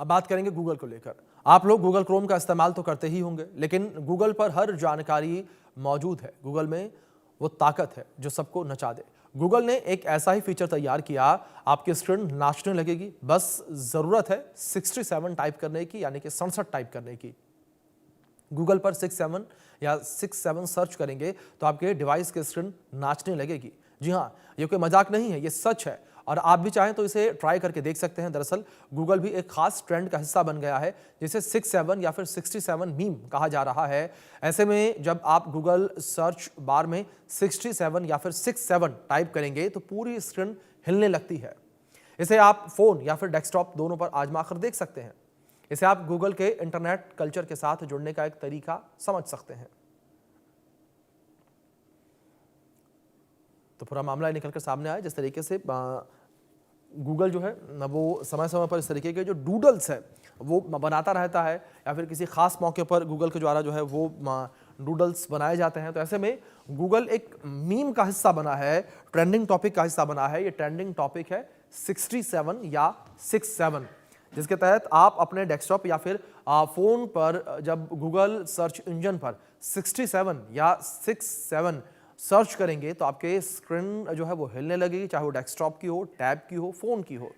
अब बात करेंगे गूगल को लेकर। आप लोग गूगल क्रोम का इस्तेमाल तो करते ही होंगे, लेकिन गूगल पर हर जानकारी मौजूद है। गूगल में वो ताकत है जो सबको नचा दे। गूगल ने एक ऐसा ही फीचर तैयार किया, आपकी स्क्रीन नाचने लगेगी। बस जरूरत है 67 टाइप करने की, यानी कि 67 टाइप करने की। गूगल पर 67 या 67 सर्च करेंगे तो आपके डिवाइस की स्क्रीन नाचने लगेगी। जी हाँ, ये कोई मजाक नहीं है, ये सच है और आप भी चाहें तो इसे ट्राई करके देख सकते हैं। दरअसल गूगल भी एक खास ट्रेंड का हिस्सा बन गया है, जिसे 67 या फिर 67 मीम कहा जा रहा है। ऐसे में जब आप गूगल सर्च बार में 67 या फिर 67 टाइप करेंगे तो पूरी स्क्रीन हिलने लगती है। इसे आप फोन या फिर डेस्कटॉप दोनों पर आजमा कर देख सकते हैं। इसे आप गूगल के इंटरनेट कल्चर के साथ जुड़ने का एक तरीका समझ सकते हैं। तो पूरा मामला निकलकर सामने आया। जिस तरीके से गूगल जो है न, वो समय समय पर इस तरीके के जो डूडल्स है वो बनाता रहता है, या फिर किसी खास मौके पर गूगल के द्वारा जो है वो डूडल्स बनाए जाते हैं। तो ऐसे में गूगल एक मीम का हिस्सा बना है, ट्रेंडिंग टॉपिक का हिस्सा बना है। ये ट्रेंडिंग टॉपिक है 67 या 67, जिसके तहत आप अपने डेस्कटॉप या फिर फोन पर जब गूगल सर्च इंजन पर 67 या 67 सर्च करेंगे तो आपके स्क्रीन जो है वो हिलने लगेगी, चाहे वो डेस्कटॉप की हो, टैब की हो, फोन की हो।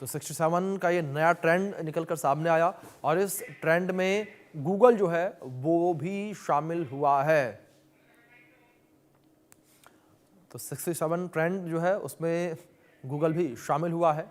तो 67 का ये नया ट्रेंड निकलकर सामने आया और इस ट्रेंड में गूगल जो है वो भी शामिल हुआ है। तो 67 ट्रेंड जो है उसमें गूगल भी शामिल हुआ है।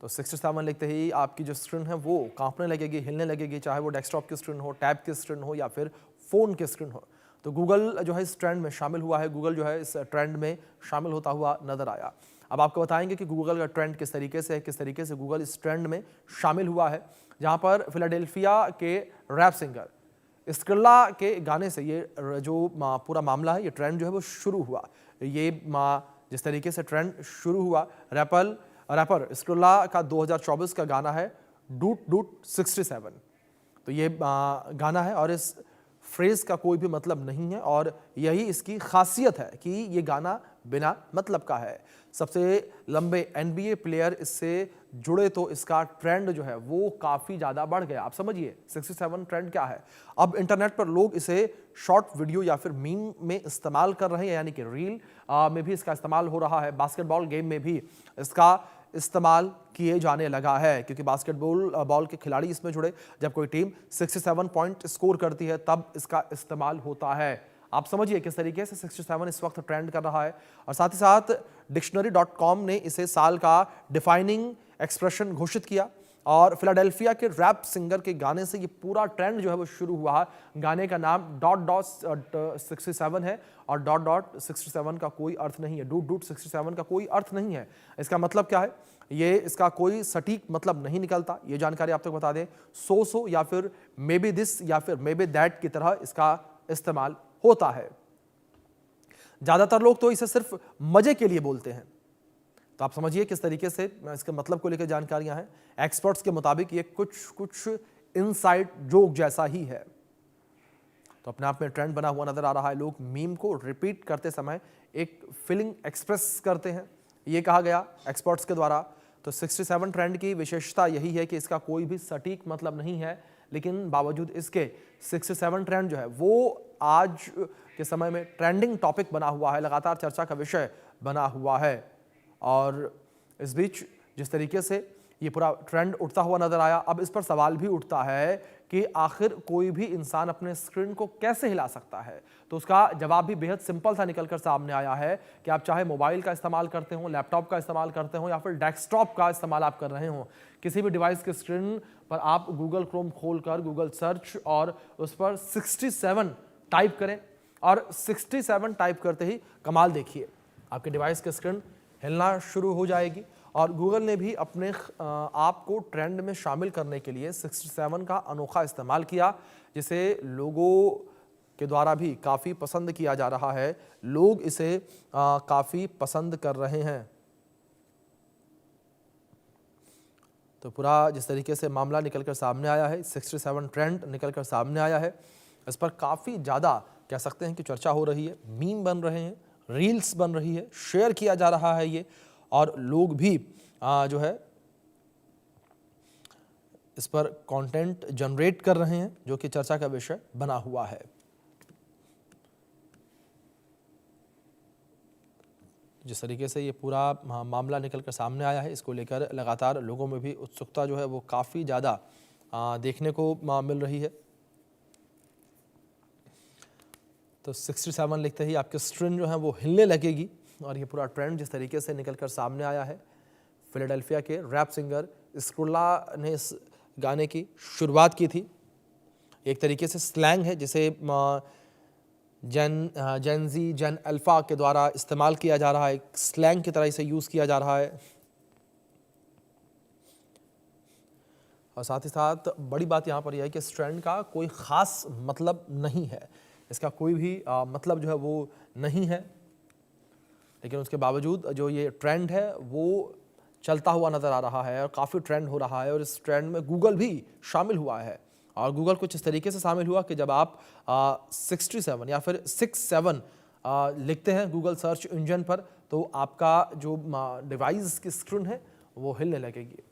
तो 67 लिखते ही आपकी जो स्क्रीन है वो कांपने लगेगी, हिलने लगेगी, चाहे वो डेस्कटॉप की स्क्रीन हो, टैब की स्क्रीन हो या फिर फोन की स्क्रीन हो। तो गूगल जो है इस ट्रेंड में शामिल हुआ है। गूगल जो है इस ट्रेंड में शामिल होता हुआ नजर आया। अब आपको बताएंगे कि गूगल का ट्रेंड किस तरीके से है, किस तरीके से गूगल इस ट्रेंड में शामिल हुआ है। जहां पर फिलाडेल्फिया के रैप सिंगर स्क्रिल्ला के गाने से ये जो पूरा मामला है, ये ट्रेंड जो है वो शुरू हुआ। ये जिस तरीके से ट्रेंड शुरू हुआ, रैपर स्क्रिल्ला का 2024 का गाना है डूट डूट 67। तो ये गाना है और इस फ्रेज का कोई भी मतलब नहीं है और यही इसकी खासियत है कि ये गाना बिना मतलब का है। सबसे लंबे NBA प्लेयर इससे जुड़े तो इसका ट्रेंड जो है वो काफ़ी ज़्यादा बढ़ गया। आप समझिए 67 ट्रेंड क्या है। अब इंटरनेट पर लोग इसे शॉर्ट वीडियो या फिर मीम में इस्तेमाल कर रहे हैं, यानी कि रील में भी इसका इस्तेमाल हो रहा है। बास्केटबॉल गेम में भी इसका इस्तेमाल किए जाने लगा है, क्योंकि बास्केटबॉल के खिलाड़ी इसमें जुड़े। जब कोई टीम 67 पॉइंट स्कोर करती है तब इसका इस्तेमाल होता है। आप समझिए किस तरीके से 67 इस वक्त ट्रेंड कर रहा है। और साथ ही साथ डिक्शनरी.com ने इसे साल का डिफाइनिंग एक्सप्रेशन घोषित किया और फिलाडेल्फिया के रैप सिंगर के गाने से ये पूरा ट्रेंड जो है वो शुरू हुआ। गाने का नाम डॉट डॉट 67 है और डॉट डॉट 67 का कोई अर्थ नहीं है। डूट डूट 67 का कोई अर्थ नहीं है। इसका मतलब क्या है, ये इसका कोई सटीक मतलब नहीं निकलता। ये जानकारी आप तक बता दें। सो या फिर मे बी दिस या फिर मे बी दैट की तरह इसका इस्तेमाल होता है। ज्यादातर लोग तो इसे सिर्फ मजे के लिए बोलते हैं। तो आप समझिए किस तरीके से इसके मतलब को लेकर जानकारियां हैं। एक्सपर्ट्स के मुताबिक ये कुछ इनसाइड जोक जैसा ही है। तो अपने आप में ट्रेंड बना हुआ नजर आ रहा है। लोग मीम को रिपीट करते समय एक फीलिंग एक्सप्रेस करते हैं, ये कहा गया एक्सपर्ट्स के द्वारा। तो 67 ट्रेंड की विशेषता यही है कि इसका कोई भी सटीक मतलब नहीं है, लेकिन बावजूद इसके 67 ट्रेंड जो है वो आज के समय में ट्रेंडिंग टॉपिक बना हुआ है, लगातार चर्चा का विषय बना हुआ है। और इस बीच जिस तरीके से ये पूरा ट्रेंड उठता हुआ नजर आया, अब इस पर सवाल भी उठता है कि आखिर कोई भी इंसान अपने स्क्रीन को कैसे हिला सकता है। तो उसका जवाब भी बेहद सिंपल सा निकलकर सामने आया है कि आप चाहे मोबाइल का इस्तेमाल करते हो, लैपटॉप का इस्तेमाल करते हो या फिर डेस्कटॉप का इस्तेमाल आप कर रहे हो, किसी भी डिवाइस के स्क्रीन पर आप गूगल क्रोम खोलकर गूगल सर्च और उस पर 67 टाइप करें और 67 टाइप करते ही कमाल देखिए, आपके डिवाइस की स्क्रीन हिलना शुरू हो जाएगी। और गूगल ने भी अपने आप को ट्रेंड में शामिल करने के लिए 67 का अनोखा इस्तेमाल किया, जिसे लोगों के द्वारा भी काफ़ी पसंद किया जा रहा है। लोग इसे काफ़ी पसंद कर रहे हैं। तो पूरा जिस तरीके से मामला निकलकर सामने आया है, 67 ट्रेंड निकलकर सामने आया है, इस पर काफ़ी ज़्यादा कह सकते हैं कि चर्चा हो रही है, मीम बन रहे हैं, रील्स बन रही है, शेयर किया जा रहा है ये, और लोग भी जो है इस पर कंटेंट जनरेट कर रहे हैं, जो कि चर्चा का विषय बना हुआ है। जिस तरीके से ये पूरा मामला निकलकर सामने आया है, इसको लेकर लगातार लोगों में भी उत्सुकता जो है वो काफ़ी ज़्यादा देखने को मिल रही है। तो 67 लिखते ही आपकी स्क्रीन जो है वो हिलने लगेगी, और ये पूरा ट्रेंड जिस तरीके से निकलकर सामने आया है। फिलाडेल्फिया के रैप सिंगर स्क्रुला ने इस गाने की शुरुआत की थी। एक तरीके से स्लैंग है जिसे जेन जी, जेन अल्फा के द्वारा इस्तेमाल किया जा रहा है, स्लैंग की तरह इसे यूज़ किया जा रहा है। और साथ ही साथ बड़ी बात यहाँ पर यह है कि इस ट्रेंड का कोई ख़ास मतलब नहीं है, इसका कोई भी मतलब जो है वो नहीं है, लेकिन उसके बावजूद जो ये ट्रेंड है वो चलता हुआ नज़र आ रहा है और काफ़ी ट्रेंड हो रहा है। और इस ट्रेंड में गूगल भी शामिल हुआ है, और गूगल कुछ इस तरीके से शामिल हुआ कि जब आप 67 या फिर 67 लिखते हैं गूगल सर्च इंजन पर, तो आपका जो डिवाइस की स्क्रीन है वो हिलने लगेगी।